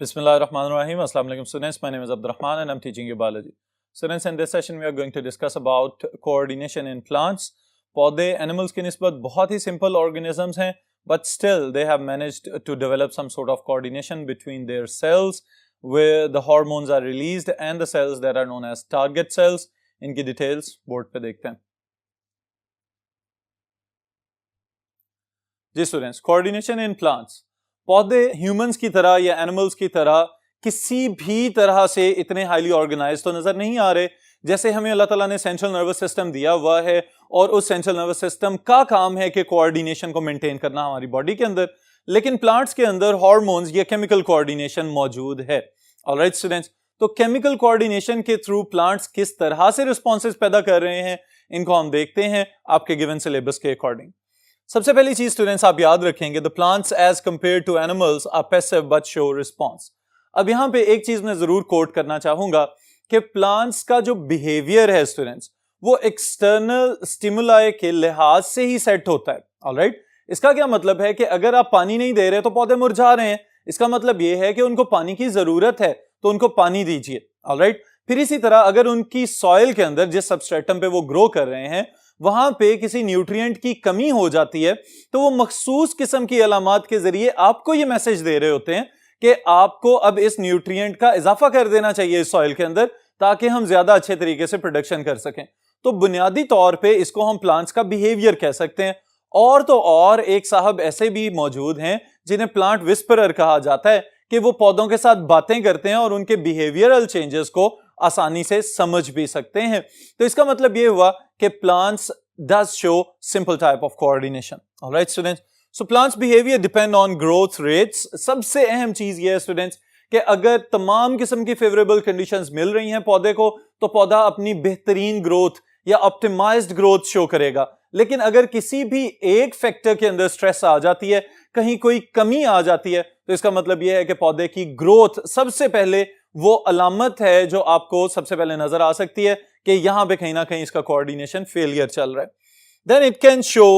Bismillahirrahmanirrahim. Assalamu alaikum students. My name is Abdurrahman and I'm teaching you biology. Students, in this session we are going to discuss about coordination in plants. पौधे animals की निस्बत बहुत ही simple organisms हैं, but still they have managed to develop some sort of coordination between their cells where the hormones are released and the cells that are known as target cells. इनकी details board पे देखते हैं. जी students, coordination in plants. पौधे humans की तरह या animals की तरह किसी भी तरह से इतने हाईली ऑर्गेनाइज तो नजर नहीं आ रहे. जैसे हमें अल्लाह ताला ने सेंट्रल नर्वस सिस्टम दिया हुआ है और उस सेंट्रल नर्वस सिस्टम का काम है कि कोऑर्डिनेशन को मेंटेन करना हमारी बॉडी के अंदर, लेकिन प्लांट्स के अंदर हार्मोन्स या केमिकल कोऑर्डिनेशन मौजूद है. ऑलराइट स्टूडेंट्स, तो केमिकल कोऑर्डिनेशन के थ्रू प्लांट्स किस तरह से रिस्पॉन्सेज पैदा कर रहे हैं इनको हम देखते हैं आपके गिवन सिलेबस के अकॉर्डिंग. सबसे पहली चीज स्टूडेंट्स आप याद रखेंगे, the plants as compare to animals are passive but show response. अब यहां पे एक चीज मैं जरूर कोट करना चाहूंगा कि प्लांट्स का जो बिहेवियर है स्टूडेंट्स वो एक्सटर्नल स्टिमुलाई के लिहाज से ही सेट होता है. ऑलराइट, इसका क्या मतलब है कि अगर आप पानी नहीं दे रहे तो पौधे मुरझा रहे हैं. इसका मतलब यह है कि उनको पानी की जरूरत है तो उनको पानी दीजिए. ऑलराइट, फिर इसी तरह अगर उनकी सॉइल के अंदर जिस सबस्ट्रेटम पे वो ग्रो कर रहे हैं वहां पे किसी न्यूट्रिएंट की कमी हो जाती है तो वो मखसूस किस्म की अलामात के जरिए आपको ये मैसेज दे रहे होते हैं कि आपको अब इस न्यूट्रिएंट का इजाफा कर देना चाहिए इस सॉइल के अंदर ताकि हम ज्यादा अच्छे तरीके से प्रोडक्शन कर सकें. तो बुनियादी तौर पे इसको हम प्लांट्स का बिहेवियर कह सकते हैं. और तो और एक साहब ऐसे भी मौजूद हैं जिन्हें प्लांट विस्परर कहा जाता है कि वो पौधों के साथ बातें करते हैं और उनके बिहेवियरल चेंजेस को आसानी से समझ भी सकते हैं. तो इसका मतलब ये हुआ कि plants does show simple type of coordination. All right students, so plants behavior depend on growth rates. सबसे अहम चीज ये है स्टूडेंट्स कि अगर तमाम किस्म की फेवरेबल कंडीशंस मिल रही हैं पौधे को तो पौधा अपनी बेहतरीन ग्रोथ या ऑप्टिमाइज्ड ग्रोथ शो करेगा. लेकिन अगर किसी भी एक फैक्टर के अंदर स्ट्रेस आ जाती है, कहीं कोई कमी आ जाती है, तो इसका मतलब यह है कि पौधे की ग्रोथ सबसे पहले वो अलामत है जो आपको सबसे पहले नजर आ सकती है कि यहां पे कहीं ना कहीं इसका कोऑर्डिनेशन फेलियर चल रहा है. Then it can show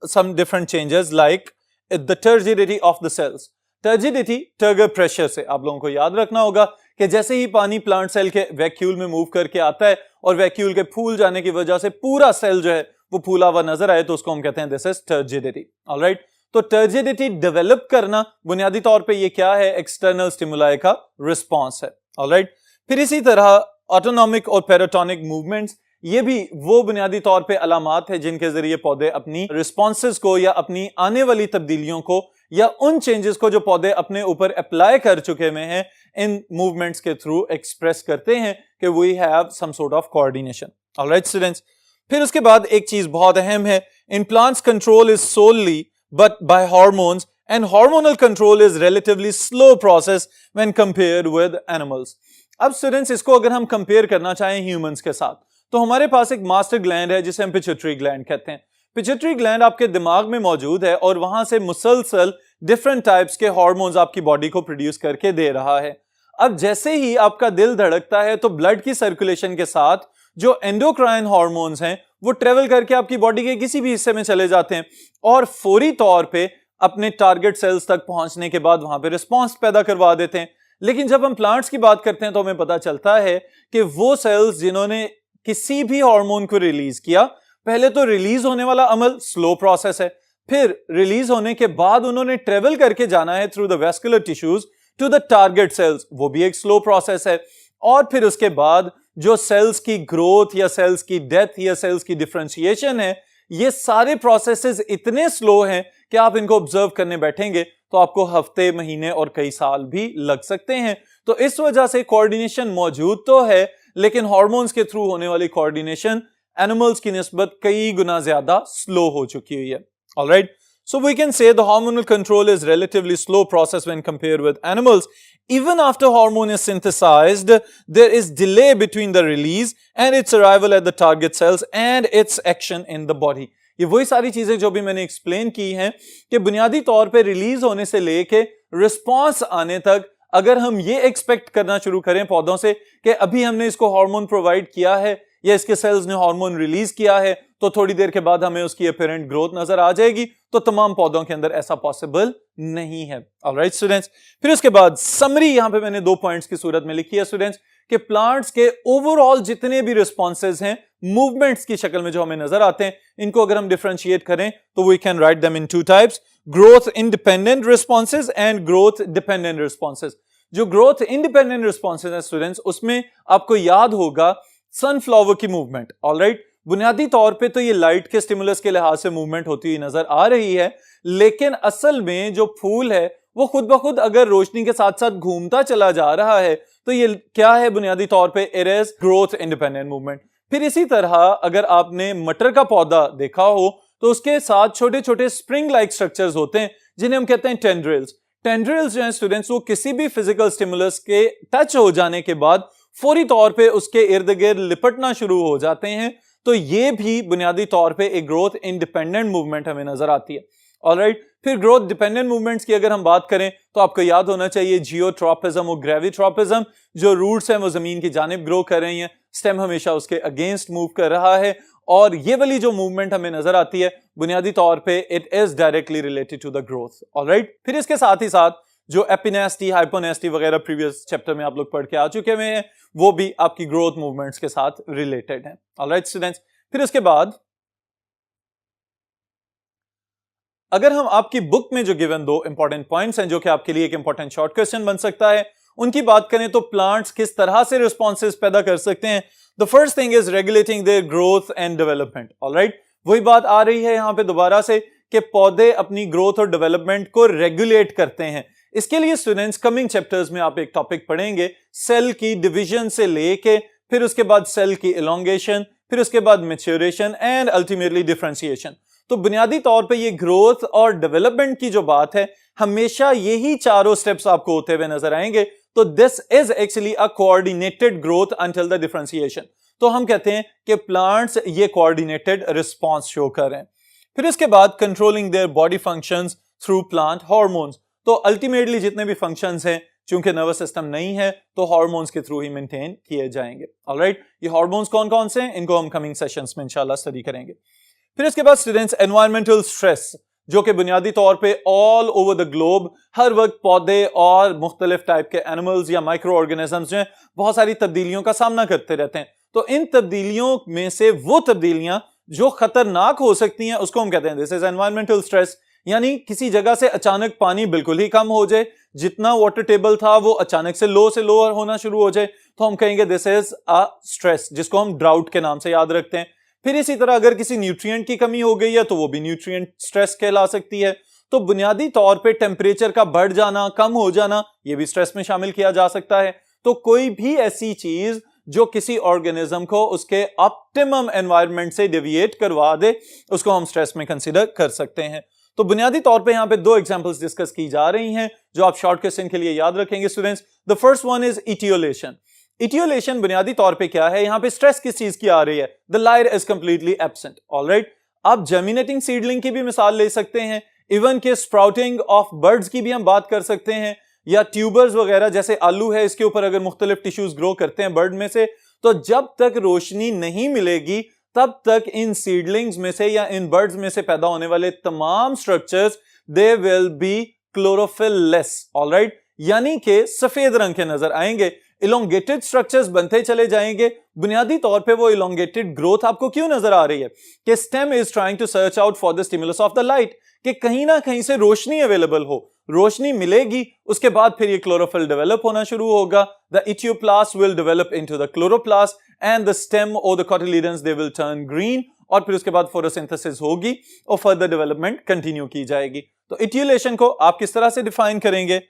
some different changes like the turgidity of the cells. Turgidity turgor pressure से आप लोगों को याद रखना होगा कि जैसे ही पानी प्लांट सेल के वैक्यूल में मूव करके आता है और वैक्यूल के फूल जाने की वजह से पूरा सेल जो है वो फूला हुआ नजर आए तो उसको हम कहते हैं दिस इज टर्जिडिटी. ऑलराइट, तो टर्जिडिटी डेवलप करना बुनियादी तौर पे ये क्या है, एक्सटर्नल स्टिमुलाई का रिस्पॉन्स है. ऑलराइट, फिर इसी तरह ऑटोनॉमिक और पेराटोनिक मूवमेंट्स ये भी वो बुनियादी तौर पे अलामात है जिनके जरिए पौधे अपनी रिस्पॉन्सेस को या अपनी आने वाली तब्दीलियों को या उन चेंजेस को जो पौधे अपने ऊपर अप्लाई कर चुके में हैं इन मूवमेंट्स के थ्रू एक्सप्रेस करते हैं कि we have some sort of coordination. Alright students, फिर उसके बाद एक चीज बहुत अहम है, in plants control is solely but by hormones and hormonal control is relatively slow process when compared with animals. अब स्टूडेंट्स इसको अगर हम कंपेयर करना चाहें ह्यूमंस के साथ तो हमारे पास एक मास्टर ग्लैंड है जिसे हम पिट्यूटरी ग्लैंड कहते हैं. पिट्यूटरी ग्लैंड आपके दिमाग में मौजूद है और वहां से मुसलसल डिफरेंट टाइप्स के हार्मोन्स आपकी बॉडी को प्रोड्यूस करके दे रहा है. अब जैसे ही आपका दिल धड़कता है तो ब्लड की सर्कुलेशन के साथ जो एंडोक्राइन हार्मोन्स हैं वो ट्रेवल करके आपकी बॉडी के किसी भी हिस्से में चले जाते हैं और फौरी तौर पे अपने टारगेट सेल्स तक पहुंचने के बाद वहां पे रिस्पांस पैदा करवा देते हैं. लेकिन जब हम प्लांट्स की बात करते हैं तो हमें पता चलता है कि वो सेल्स जिन्होंने किसी भी हार्मोन को रिलीज किया, पहले तो रिलीज होने वाला अमल स्लो प्रोसेस है, फिर रिलीज होने के बाद उन्होंने ट्रेवल करके जाना है through the vascular tissues to the target cells, वो भी एक स्लो प्रोसेस है. और फिर उसके बाद जो सेल्स की ग्रोथ या सेल्स की डेथ या सेल्स की डिफरेंशिएशन है, ये सारे प्रोसेसेस इतने स्लो हैं कि आप इनको ऑब्जर्व करने बैठेंगे तो आपको हफ्ते, महीने और कई साल भी लग सकते हैं. तो इस वजह से कोऑर्डिनेशन मौजूद तो है लेकिन हार्मोन्स के थ्रू होने वाली कोऑर्डिनेशन एनिमल्स की निस्बत कई गुना ज्यादा स्लो हो चुकी हुई है. Alright, so we can say the hormonal control is relatively slow process when compared with animals. Even after hormone is synthesized, there is delay between the release and its arrival at the target cells and its action in the body. ये वही सारी चीजें जो भी मैंने explain की हैं कि बुनियादी तौर पे रिलीज होने से लेके रिस्पॉन्स आने तक अगर हम ये एक्सपेक्ट करना शुरू करें पौधों से कि अभी हमने इसको हार्मोन प्रोवाइड किया है या इसके सेल्स ने हार्मोन रिलीज किया है तो थोड़ी देर के बाद हमें उसकी अपीरेंट ग्रोथ नजर आ जाएगी। तो तमाम पौधों के अंदर ऐसा पॉसिबल नहीं है। ऑलराइट स्टूडेंट्स, फिर उसके बाद समरी यहां पे मैंने 2 पॉइंट्स की सूरत में लिखी है स्टूडेंट्स कि प्लांट्स के ओवरऑल जितने भी रिस्पॉन्सेज हैं मूवमेंट्स की शक्ल में जो हमें नजर आते हैं, इनको अगर हम डिफरेंशिएट करें तो we can write them in 2 types, growth independent responses and growth dependent responses. जो ग्रोथ इंडिपेंडेंट रिस्पॉन्सेज है स्टूडेंट्स, उसमें आपको याद होगा सनफ्लावर की मूवमेंट। ऑलराइट, बुनियादी तौर पे तो ये लाइट के स्टिमुलस के लिहाज से मूवमेंट होती हुई नजर आ रही है, लेकिन असल में जो फूल है वो खुद ब खुद अगर रोशनी के साथ साथ घूमता चला जा रहा है तो ये क्या है बुनियादी तौर पे, it is growth independent movement. फिर इसी तरह अगर आपने मटर का पौधा देखा हो तो उसके साथ छोटे छोटे स्प्रिंग लाइक स्ट्रक्चर्स होते हैं जिन्हें हम कहते हैं टेंड्रिल्स। टेंड्रिल्स जो है स्टूडेंट्स, वो किसी भी फिजिकल स्टिमुलस के टच हो जाने के बाद फौरी तौर पे उसके इर्द गिर्द लिपटना शुरू हो जाते हैं। तो ये भी बुनियादी तौर पे एक ग्रोथ इंडिपेंडेंट मूवमेंट हमें नजर आती है। ऑलराइट, फिर ग्रोथ डिपेंडेंट मूवमेंट्स की अगर हम बात करें तो आपको याद होना चाहिए जियोट्रॉपिज्म और ग्रेविट्रॉपिज्म। जो रूट्स हैं वो जमीन की जानिब ग्रो कर रही हैं, स्टेम हमेशा उसके अगेंस्ट मूव कर रहा है, और ये वाली जो मूवमेंट हमें नजर आती है बुनियादी तौर पे it is directly related to the growth. Alright, फिर इसके साथ ही साथ जो एपिनेस्टी, हाइपोनेस्टी वगैरह प्रीवियस चैप्टर में आप लोग पढ़ के आ चुके हुए हैं, वो भी आपकी ग्रोथ मूवमेंट्स के साथ रिलेटेड हैं। ऑलराइट स्टूडेंट्स, फिर उसके बाद अगर हम आपकी बुक में जो गिवन 2 इंपॉर्टेंट पॉइंट्स हैं जो कि आपके लिए एक इंपॉर्टेंट शॉर्ट क्वेश्चन बन सकता है, उनकी बात करें तो प्लांट्स किस तरह से रिस्पॉन्सेज पैदा कर सकते हैं। The first thing is regulating their growth and development. Alright, वही बात आ रही है यहां पे दोबारा से कि पौधे अपनी ग्रोथ और डेवलपमेंट को रेगुलेट करते हैं। इसके लिए स्टूडेंट्स कमिंग चैप्टर्स में आप एक टॉपिक पढ़ेंगे सेल की डिवीजन से लेके, फिर उसके बाद सेल की इलोंगेशन, फिर उसके बाद मैच्योरेशन एंड अल्टीमेटली डिफरेंशिएशन। तो बुनियादी तौर पे ये ग्रोथ और डेवलपमेंट की जो बात है, हमेशा यही चारों स्टेप्स आपको होते हुए नजर आएंगे। तो this is actually a coordinated growth until the differentiation. तो हम कहते हैं कि प्लांट्स ये कोऑर्डिनेटेड रिस्पांस शो कर रहे हैं। फिर इसके बाद controlling their body functions through plant hormones. तो अल्टीमेटली जितने भी फंक्शंस हैं, चूंकि नर्वस सिस्टम नहीं है तो हार्मोन्स के थ्रू ही मेंटेन किए जाएंगे। ऑलराइट, ये हार्मोन्स कौन कौन से हैं, इनको हम कमिंग सेशंस में इंशाल्लाह स्टडी करेंगे। फिर इसके बाद स्टूडेंट्स एनवायरमेंटल स्ट्रेस, जो कि बुनियादी तौर पे ऑल ओवर द ग्लोब हर वक्त पौधे और मुख्तलिफ टाइप के एनिमल्स या माइक्रो ऑर्गेनिजम्स जो हैं बहुत सारी तब्दीलियों का सामना करते रहते हैं। तो इन तब्दीलियों में से वो तब्दीलियां जो खतरनाक हो सकती हैं उसको हम कहते हैं दिस इज एनवायरमेंटल स्ट्रेस। यानी किसी जगह से अचानक पानी बिल्कुल ही कम हो जाए, जितना वाटर टेबल था वो अचानक से लोअर होना शुरू हो जाए, तो हम कहेंगे दिस इज अ स्ट्रेस, जिसको हम ड्राउट के नाम से याद रखते हैं। फिर इसी तरह अगर किसी न्यूट्रिएंट की कमी हो गई है तो वो भी न्यूट्रिएंट स्ट्रेस कहला सकती है। तो बुनियादी तौर पे टेम्परेचर का बढ़ जाना, कम हो जाना, ये भी स्ट्रेस में शामिल किया जा सकता है। तो कोई भी ऐसी चीज जो किसी ऑर्गेनिज्म को उसके ऑप्टिमम एनवायरनमेंट से डेविएट करवा दे, उसको हम स्ट्रेस में कंसीडर कर सकते हैं। तो बुनियादी तौर पे यहां पे 2 एग्जांपल्स डिस्कस की जा रही हैं जो आप शॉर्ट क्वेश्चन के लिए याद रखेंगे students. The first one is etiolation. Etiolation बुनियादी तौर पे क्या है, यहां पे स्ट्रेस किस चीज की आ रही है, the layer is completely absent. Alright, आप जर्मिनेटिंग सीडलिंग की भी मिसाल ले सकते हैं, इवन के स्प्राउटिंग ऑफ बर्ड्स की भी हम बात कर सकते हैं, या ट्यूबर्स वगैरह जैसे आलू है, इसके ऊपर अगर मुख्तलिफ टिश्यूज ग्रो करते हैं बर्ड में से, तो जब तक रोशनी नहीं मिलेगी तब तक इन सीडलिंग्स में से या इन बर्ड्स में से पैदा होने वाले तमाम structures they will be chlorophyll less. Alright, यानी कि सफेद रंग के नजर आएंगे, इलोंगेटेड स्ट्रक्चर्स बनते चले जाएंगे। बुनियादी तौर पे वो इलोंगेटेड ग्रोथ आपको क्यों नजर आ रही है कि stem is trying to search out for the stimulus of the light, कि कहीं ना कहीं से रोशनी अवेलेबल हो, रोशनी मिलेगी, उसके बाद फिर ये क्लोरोफिल डेवलप होना शुरू होगा। The etioplast will develop into the chloroplast and the stem और the cotyledons they will turn green, और फिर उसके बाद फोटोसिंथेसिस होगी और फर्दर डेवलपमेंट कंटिन्यू की जाएगी। तो इटियोलेशन को आप किस तरह से डिफाइन करेंगे,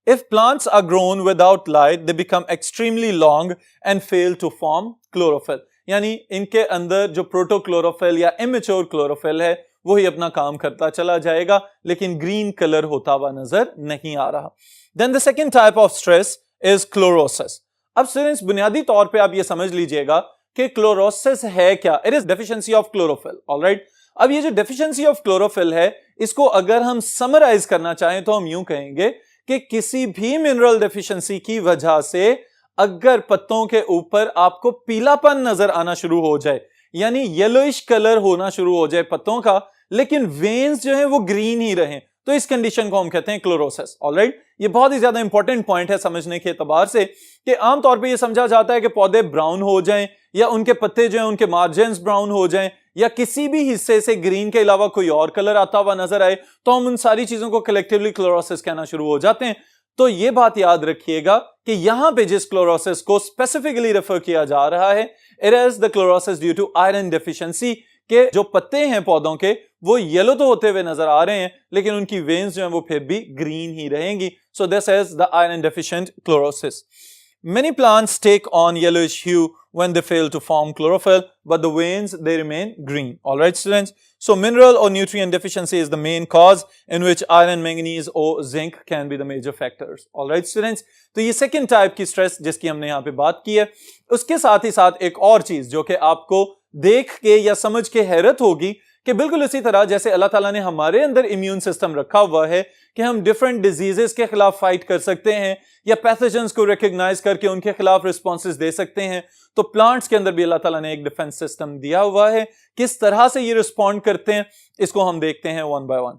If plants are grown without light, they become extremely long and fail to form chlorophyll. यानी इनके अंदर जो प्रोटोक्लोरोफिल या इमेच्योर क्लोरोफिल है वही अपना काम करता चला जाएगा, लेकिन ग्रीन कलर होता हुआ नजर नहीं आ रहा। Then the second type of stress is chlorosis. अब स्टूडेंट्स बुनियादी तौर पे आप ये समझ लीजिएगा कि क्लोरोसिस है क्या, it is deficiency of chlorophyll. Alright, अब ये जो डेफिशिएंसी ऑफ क्लोरोफिल है, इसको अगर हम समराइज करना चाहें तो हम यूं कहेंगे कि किसी भी मिनरल डेफिशिएंसी की वजह से अगर पत्तों के ऊपर आपको पीलापन नजर आना शुरू हो जाए, यानी येलोइश कलर होना शुरू हो जाए पत्तों का, लेकिन वेन्स जो है वो ग्रीन ही रहें, तो इस कंडीशन को हम कहते हैं क्लोरोसिस। ऑलराइट, ये बहुत ही ज्यादा इंपॉर्टेंट पॉइंट है समझने के एतबार से कि आमतौर पे ये समझा जाता है कि पौधे ब्राउन हो जाएं या उनके पत्ते जो हैं उनके मार्जिन्स ब्राउन हो जाएं या किसी भी हिस्से से ग्रीन के अलावा कोई और कलर आता हुआ नजर आए, तो हम उन सारी चीजों को कलेक्टिवली क्लोरोसिस कहना शुरू हो जाते हैं। तो ये बात याद रखिएगा कि यहां पे जिस क्लोरोसिस को स्पेसिफिकली रेफर किया जा रहा है, it is the chlorosis due to iron deficiency, के जो पत्ते हैं पौधों के वो येलो तो होते हुए नजर आ रहे हैं, लेकिन उनकी वेन्स जो हैं वो फिर भी ग्रीन ही रहेंगी। सो this is the iron deficient chlorosis. Many plants take on yellowish hue when they fail to form chlorophyll, but the veins they remain green. All right, students. So mineral or nutrient deficiency is the main cause in which iron, manganese or zinc can be the major factors. All right, students. तो ये second type की stress जिसकी हमने यहाँ पे बात की है, उसके साथ ही साथ एक और चीज जो कि आपको देख के या समझ के हैरत होगी कि बिल्कुल इसी तरह जैसे अल्लाह ताला ने हमारे अंदर इम्यून सिस्टम रखा हुआ है कि हम डिफरेंट डिजीजेस के खिलाफ फाइट कर सकते हैं या पैथोजेंस को रिकॉग्नाइज करके उनके खिलाफ रिस्पॉन्सेज दे सकते हैं, तो प्लांट्स के अंदर भी अल्लाह ताला ने एक डिफेंस सिस्टम दिया हुआ है। किस तरह से ये रिस्पॉन्ड करते हैं इसको हम देखते हैं वन बाय वन।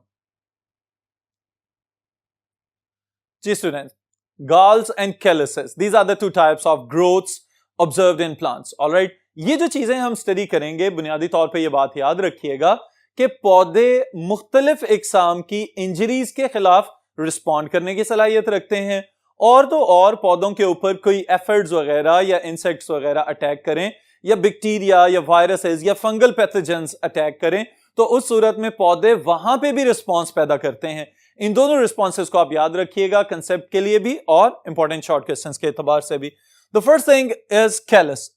जी students, galls and calyces, these are the two types of growths observed in plants. All right, ये जो चीजें हम स्टडी करेंगे बुनियादी तौर पे ये बात याद रखिएगा कि पौधे मुख्तलिफ इकसाम की इंजरीज के खिलाफ रिस्पॉन्ड करने की सलाहियत रखते हैं, और तो और पौधों के ऊपर कोई एफिड्स वगैरह या इंसेक्ट्स वगैरह अटैक करें या बैक्टीरिया या वायरसेस या फंगल पैथोजेंस अटैक करें, तो उस सूरत में पौधे वहां पे भी रिस्पॉन्स पैदा करते हैं। इन दोनों रिस्पॉन्सेस को आप याद रखिएगा कंसेप्ट के लिए भी और इंपॉर्टेंट शॉर्ट क्वेश्चंस के एतबार से भी। The first thing is callus.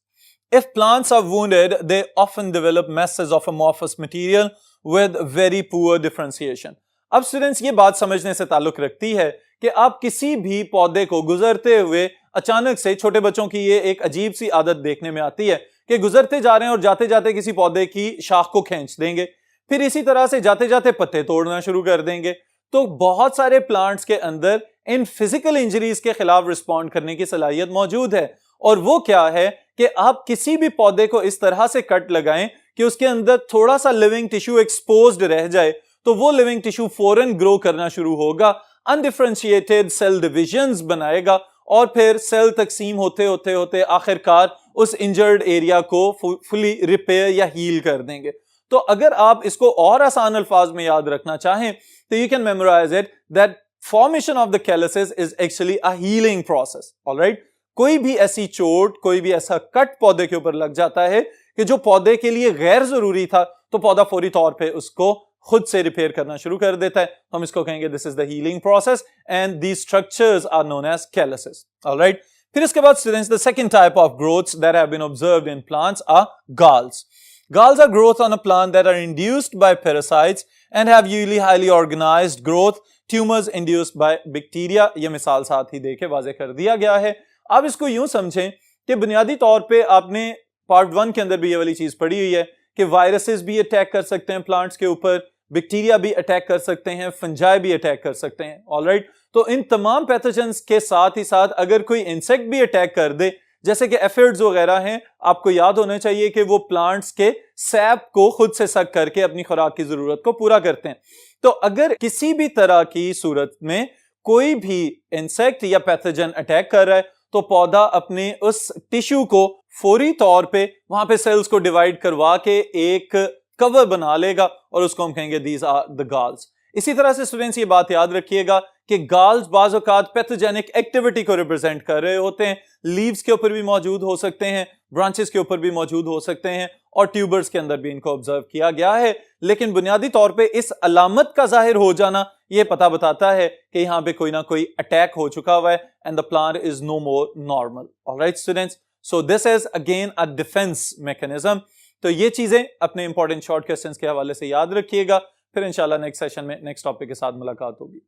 If plants are wounded, they often develop masses of amorphous material with very poor differentiation. अब स्टूडेंट्स ये बात समझने से ताल्लुक रखती है कि आप किसी भी पौधे को गुजरते हुए अचानक से, छोटे बच्चों की ये एक अजीब सी आदत देखने में आती है कि गुजरते जा रहे हैं और जाते जाते किसी पौधे की शाख को खींच देंगे, फिर इसी तरह से जाते जाते पत्ते तोड़ना शुरू कर देंगे। तो बहुत सारे प्लांट्स के अंदर इन फिजिकल इंजरीज के खिलाफ रिस्पॉन्ड करने की सलाहियत मौजूद है, और वो क्या है कि आप किसी भी पौधे को इस तरह से कट लगाएं कि उसके अंदर थोड़ा सा लिविंग टिश्यू एक्सपोज्ड रह जाए, तो वो लिविंग टिश्यू फौरन ग्रो करना शुरू होगा, अनडिफरेंशिएटेड सेल डिविजन्स बनाएगा और फिर सेल तकसीम होते होते होते आखिरकार उस इंजर्ड एरिया को फुली रिपेयर या हील कर देंगे। तो अगर आप इसको और आसान अल्फाज में याद रखना चाहें तो you can memorize it that formation of the calluses is actually a healing process. Alright, कोई भी ऐसी चोट, कोई भी ऐसा कट पौधे के ऊपर लग जाता है कि जो पौधे के लिए गैर जरूरी था, तो पौधा फौरी तौर पे उसको खुद से रिपेयर करना शुरू कर देता है। हम इसको कहेंगे this is the healing process and these structures are known as calluses. Alright, फिर इसके बाद students the second type of growths that have been observed in plants are galls. Galls are growth on a plant that are induced by parasites and have usually highly organized growth. Tumors induced by bacteria. ये मिसाल साथ ही देके वाजे कर दिया गया है। आप इसको यूं समझें कि बुनियादी तौर पे आपने पार्ट 1 के अंदर भी ये वाली चीज पढ़ी हुई है कि वायरसेस भी अटैक कर सकते हैं प्लांट्स के ऊपर, बैक्टीरिया भी अटैक कर सकते हैं, फंजाई भी अटैक कर सकते हैं। ऑलराइट, तो इन तमाम पैथोजेंस के साथ ही साथ अगर कोई इंसेक्ट भी अटैक कर दे, जैसे कि एफिड्स वगैरह हैं, आपको याद होना चाहिए कि वो प्लांट्स के सैप को खुद से सक करके अपनी खुराक की जरूरत को पूरा करते हैं। तो अगर किसी भी तरह की सूरत में कोई भी इंसेक्ट या पैथोजन अटैक कर रहा है, तो पौधा अपने उस टिश्यू को फौरी तौर पे वहां पे सेल्स को डिवाइड करवा के एक कवर बना लेगा और उसको हम कहेंगे दीज आर द galls। इसी तरह से स्टूडेंट्स ये बात याद रखिएगा कि galls बाज़ औक़ात पैथोजेनिक एक्टिविटी को रिप्रेजेंट कर रहे होते हैं। लीव्स के ऊपर भी मौजूद हो सकते हैं, ब्रांचेस के ऊपर भी मौजूद हो सकते हैं और ट्यूबर्स के अंदर भी इनको ऑब्जर्व किया गया है। लेकिन बुनियादी तौर पे इस अलामत का जाहिर हो जाना ये पता बताता है कि यहाँ पे कोई ना कोई अटैक हो चुका हुआ है and the plant is no more normal. Alright students, so this is again a defence mechanism. तो ये चीजें अपने इंपॉर्टेंट शॉर्ट क्वेश्चंस के हवाले से याद रखिएगा। फिर इंशाल्लाह नेक्स्ट सेशन में नेक्स्ट टॉपिक के साथ मुलाकात होगी।